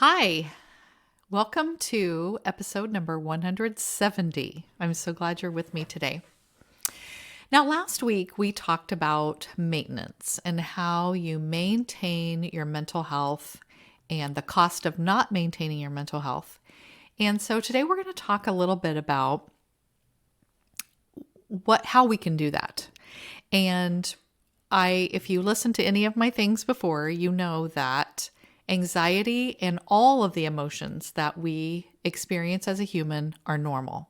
Hi, welcome to episode number 170. I'm so glad you're with me today. Now, last week we talked about maintenance and how you maintain your mental health and the cost of not maintaining your mental health. And so today we're going to talk a little bit about how we can do that. And if you listen to any of my things before, you know that anxiety and all of the emotions that we experience as a human are normal.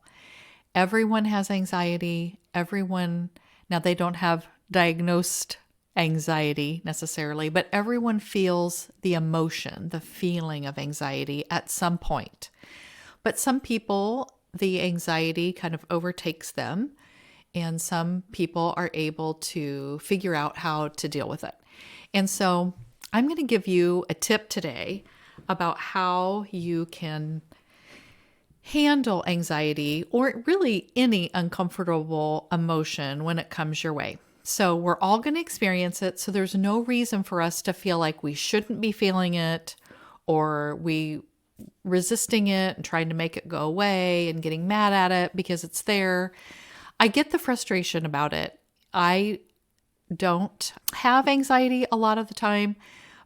Everyone has anxiety. Now they don't have diagnosed anxiety necessarily, but everyone feels the emotion, the feeling of anxiety at some point. But some people, the anxiety kind of overtakes them, and some people are able to figure out how to deal with it. And so I'm going to give you a tip today about how you can handle anxiety or really any uncomfortable emotion when it comes your way. So we're all going to experience it. So there's no reason for us to feel like we shouldn't be feeling it or we resisting it and trying to make it go away and getting mad at it because it's there. I get the frustration about it. I don't have anxiety a lot of the time,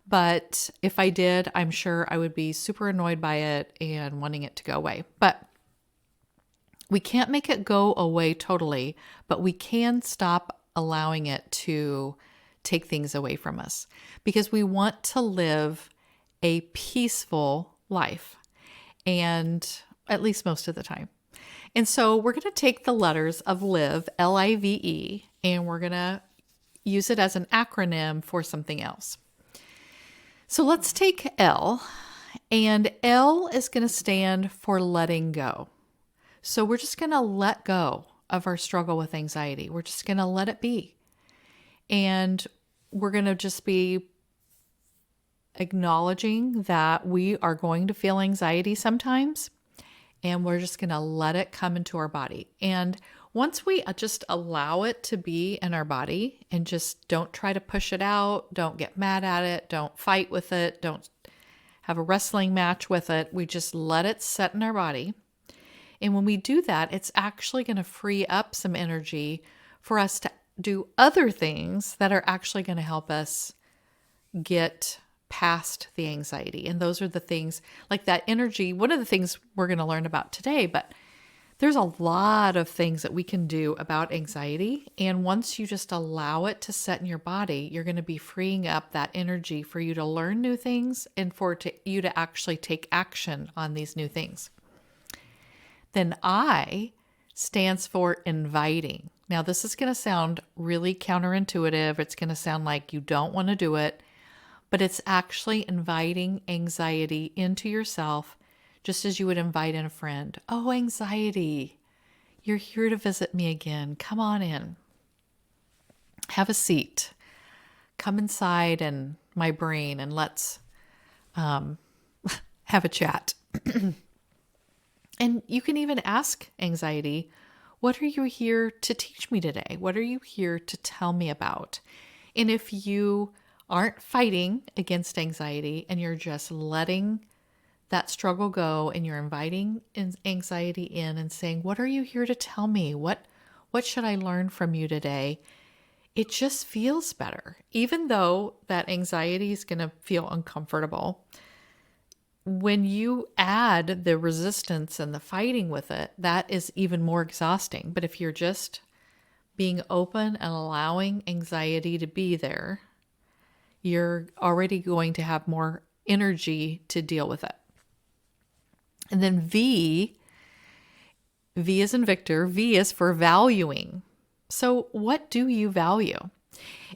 but if I did, I'm sure I would be super annoyed by it and wanting it to go away. But we can't make it go away totally, but we can stop allowing it to take things away from us because we want to live a peaceful life, and at least most of the time. And so we're going to take the letters of L-I-V-E, L-I-V-E, and we're going to use it as an acronym for something else. So let's take L, and L is going to stand for letting go. So we're just going to let go of our struggle with anxiety. We're just going to let it be. And we're going to just be acknowledging that we are going to feel anxiety sometimes, and we're just going to let it come into our body. And once we just allow it to be in our body and just don't try to push it out, don't get mad at it, don't fight with it, don't have a wrestling match with it, we just let it set in our body. And when we do that, it's actually going to free up some energy for us to do other things that are actually going to help us get past the anxiety. And those are the things like that energy. One of the things we're going to learn about today, but there's a lot of things that we can do about anxiety. And once you just allow it to set in your body, you're going to be freeing up that energy for you to learn new things and you to actually take action on these new things. Then I stands for inviting. Now, this is going to sound really counterintuitive. It's going to sound like you don't want to do it, but it's actually inviting anxiety into yourself, just as you would invite in a friend. Oh, anxiety, you're here to visit me again. Come on in. Have a seat. Come inside and my brain and let's have a chat. And you can even ask anxiety, what are you here to teach me today? What are you here to tell me about? And if you aren't fighting against anxiety and you're just letting that struggle go and you're inviting anxiety in and saying, what are you here to tell me? What should I learn from you today? It just feels better. Even though that anxiety is going to feel uncomfortable, when you add the resistance and the fighting with it, that is even more exhausting. But if you're just being open and allowing anxiety to be there, you're already going to have more energy to deal with it. And then V is in Victor. V is for valuing. So what do you value?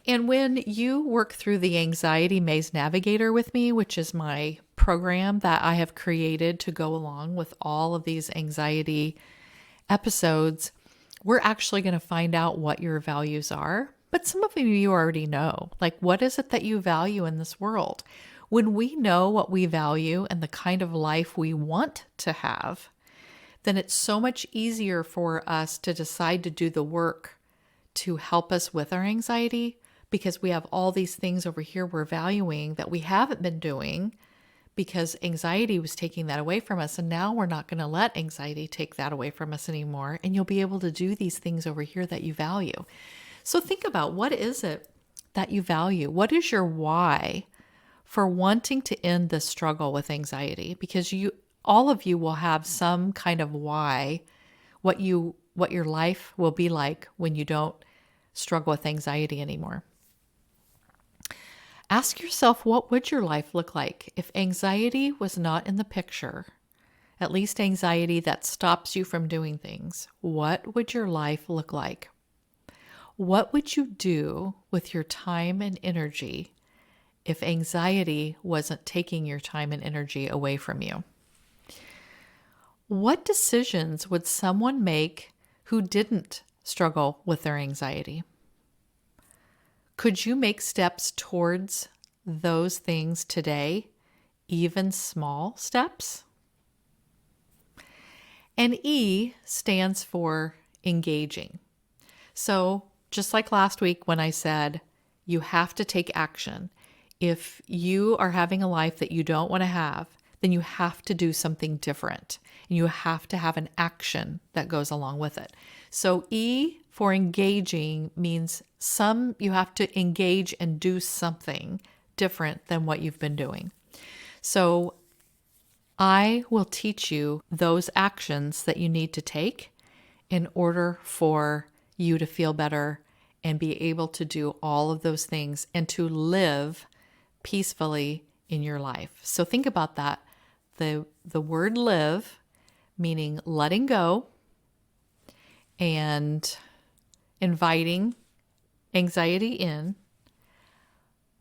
And when you work through the Anxiety Maze Navigator with me, which is my program that I have created to go along with all of these anxiety episodes, we're actually going to find out what your values are. But some of them you already know. Like, what is it that you value in this world? When we know what we value and the kind of life we want to have, then it's so much easier for us to decide to do the work to help us with our anxiety, because we have all these things over here we're valuing that we haven't been doing because anxiety was taking that away from us. And now we're not going to let anxiety take that away from us anymore. And you'll be able to do these things over here that you value. So think about, what is it that you value? What is your why for wanting to end this struggle with anxiety? Because all of you will have some kind of why, what your life will be like when you don't struggle with anxiety anymore. Ask yourself, what would your life look like if anxiety was not in the picture? At least anxiety that stops you from doing things. What would your life look like? What would you do with your time and energy if anxiety wasn't taking your time and energy away from you? What decisions would someone make who didn't struggle with their anxiety? Could you make steps towards those things today, even small steps? And E stands for engaging. So just like last week when I said you have to take action. If you are having a life that you don't want to have, then you have to do something different. And you have to have an action that goes along with it. So E for engaging means you have to engage and do something different than what you've been doing. So I will teach you those actions that you need to take in order for you to feel better and be able to do all of those things and to live peacefully in your life. So think about that. The word live, meaning letting go and inviting anxiety in,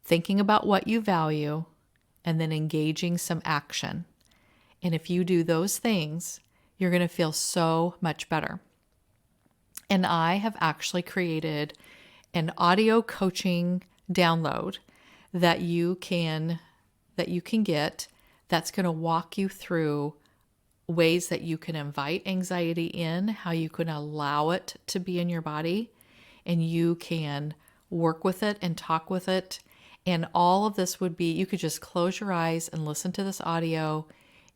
thinking about what you value, and then engaging some action. And if you do those things, you're going to feel so much better. And I have actually created an audio coaching download that you can get that's going to walk you through ways that you can invite anxiety in, how you can allow it to be in your body, and you can work with it and talk with it. And all of this would be, you could just close your eyes and listen to this audio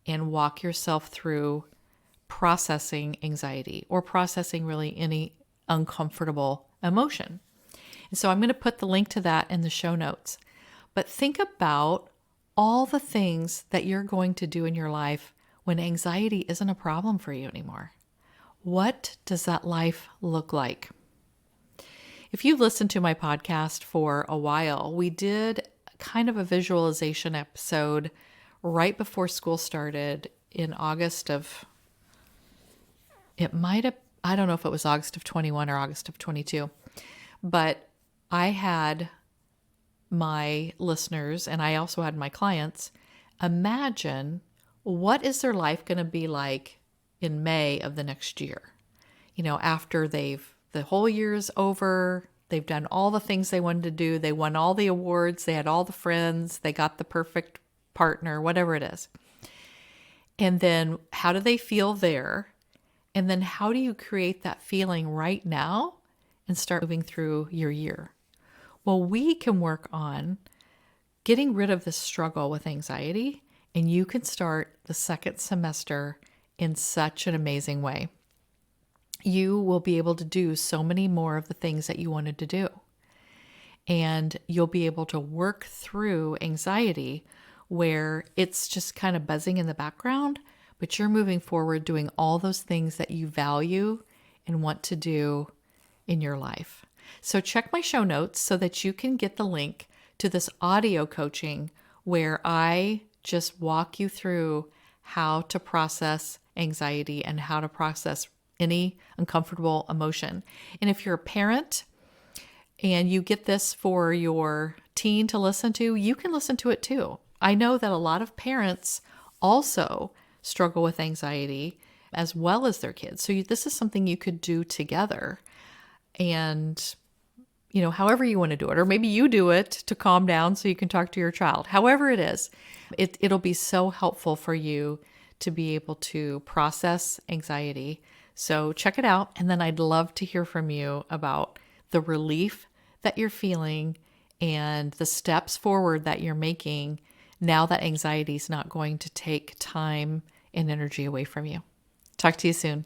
and walk yourself through processing anxiety or processing really any uncomfortable emotion. And so I'm going to put the link to that in the show notes. But think about all the things that you're going to do in your life when anxiety isn't a problem for you anymore. What does that life look like? If you've listened to my podcast for a while, we did kind of a visualization episode right before school started in August of, I don't know if it was August of 21 or August of 22, but I had my listeners and I also had my clients imagine, what is their life going to be like in May of the next year? After the whole year's over, they've done all the things they wanted to do. They won all the awards. They had all the friends. They got the perfect partner, whatever it is. And then how do they feel there? And then how do you create that feeling right now and start moving through your year? Well, we can work on getting rid of this struggle with anxiety, and you can start the second semester in such an amazing way. You will be able to do so many more of the things that you wanted to do. And you'll be able to work through anxiety where it's just kind of buzzing in the background, but you're moving forward doing all those things that you value and want to do in your life. So check my show notes so that you can get the link to this audio coaching where I just walk you through how to process anxiety and how to process any uncomfortable emotion. And if you're a parent and you get this for your teen to listen to, you can listen to it too. I know that a lot of parents also struggle with anxiety as well as their kids. So this is something you could do together. And however you want to do it, or maybe you do it to calm down so you can talk to your child. However it is, it'll be so helpful for you to be able to process anxiety. So check it out. And then I'd love to hear from you about the relief that you're feeling and the steps forward that you're making now that anxiety is not going to take time and energy away from you. Talk to you soon.